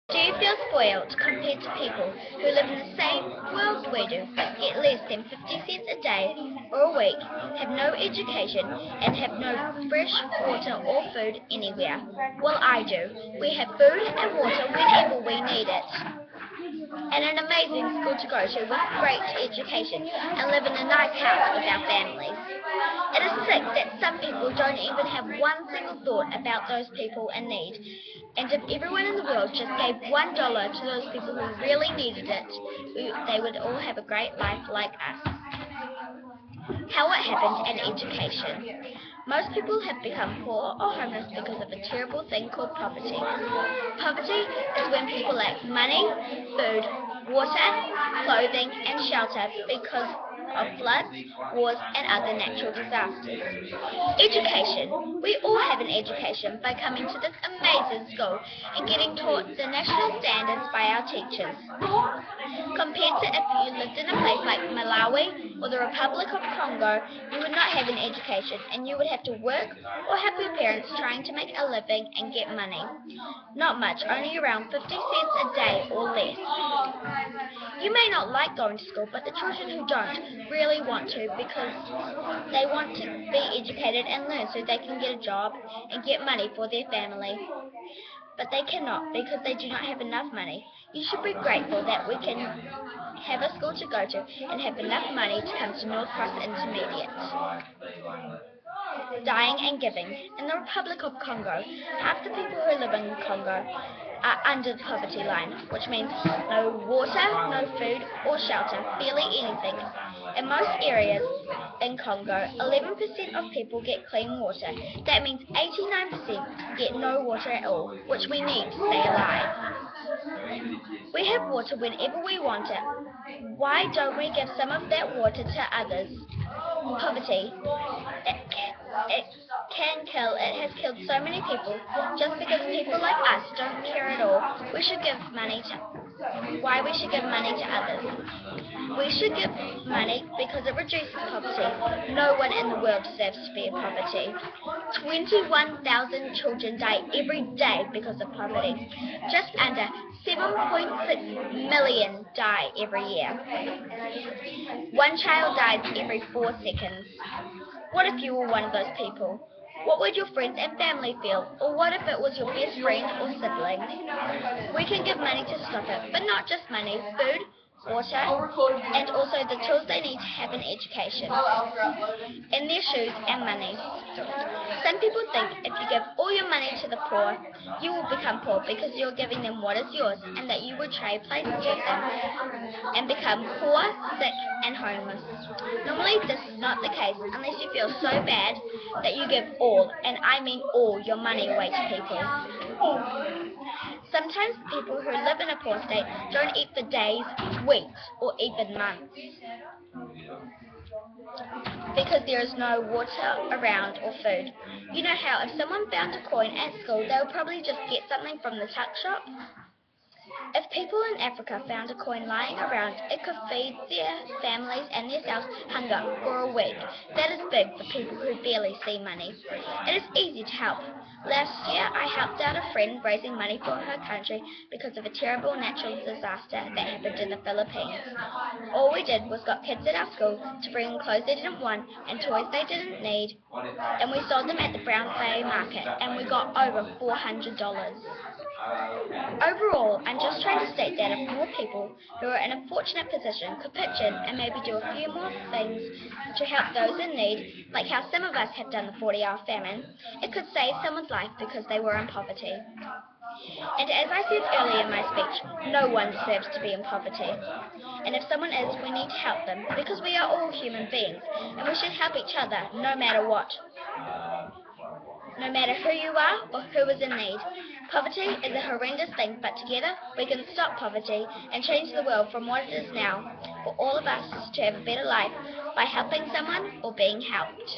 Do you feel spoiled compared to people who live in the same world we do but get less than 50 cents a day or a week, have no education, and have no fresh water or food anywhere? Well, I do. We have food and water whenever we need it, and an amazing school to go to with great education, and live in a nice house with our families. It is sick that some people don't even have one single thought about those people in need. And if everyone in the world just gave $1 to those people who really needed it, they would all have a great life like us. How it happened in education. Most people have become poor or homeless because of a terrible thing called poverty. Poverty is when people lack money, food, water, clothing, and shelter because of floods, wars, and other natural disasters. Education. We all have an education by coming to this amazing school and getting taught the national standards by our teachers. Compared to if you lived in a place like Malawi or the Republic of Congo, you would not have an education and you would have to work or help your parents trying to make a living and get money. Not much, only around 50 cents a day or less. You may not like going to school, but the children who don't really want to because they want to be educated and learn so they can get a job and get money for their family. But they cannot because they do not have enough money. You should be grateful that we can have a school to go to and have enough money to come to North Cross Intermediate. Dying and giving. In the Republic of Congo, half the people who live in Congo are under the poverty line, which means no water, no food or shelter, barely anything. In most areas in Congo, 11% of people get clean water. That means 89% get no water at all, which we need to stay alive. We have water whenever we want it. Why don't we give some of that water to others? Poverty. It can kill. It has killed so many people just because people like us don't care at all. We should give money to why we should give money to others. We should give money because it reduces poverty. No one in the world deserves to be in poverty. 21,000 children die every day because of poverty. Just under 7.6 million die every year. One child dies every 4 seconds. What if you were one of those people? What would your friends and family feel? Or what if it was your best friend or sibling? We can give money to stop it, but not just money, food, water, and also the tools they need to have an education, in their shoes and money. Some people think if you give all your money to the poor, you will become poor because you're giving them what is yours, and that you will trade places with them and become poor, sick, and homeless. Normally this is not the case unless you feel so bad that you give all, and I mean all, your money away to people. Sometimes people who live in a poor state don't eat for days, weeks, or even months because there is no water around or food. You know how if someone found a coin at school, they would probably just get something from the tuck shop? If people in Africa found a coin lying around, it could feed their families and themselves hunger for a week. That is big for people who barely see money. It is easy to help. Last year, I helped out a friend raising money for her country because of a terrible natural disaster that happened in the Philippines. All we did was got kids at our school to bring clothes they didn't want and toys they didn't need, and we sold them at the Brown Bay Market, and we got over $400. Overall, I'm just trying to state that if more people who are in a fortunate position could pitch in and maybe do a few more things to help those in need, like how some of us have done the 40-hour famine, it could save someone's life because they were in poverty. And as I said earlier in my speech, no one deserves to be in poverty. And if someone is, we need to help them because we are all human beings and we should help each other no matter what. No matter who you are or who is in need. Poverty is a horrendous thing, but together we can stop poverty and change the world from what it is now for all of us to have a better life by helping someone or being helped.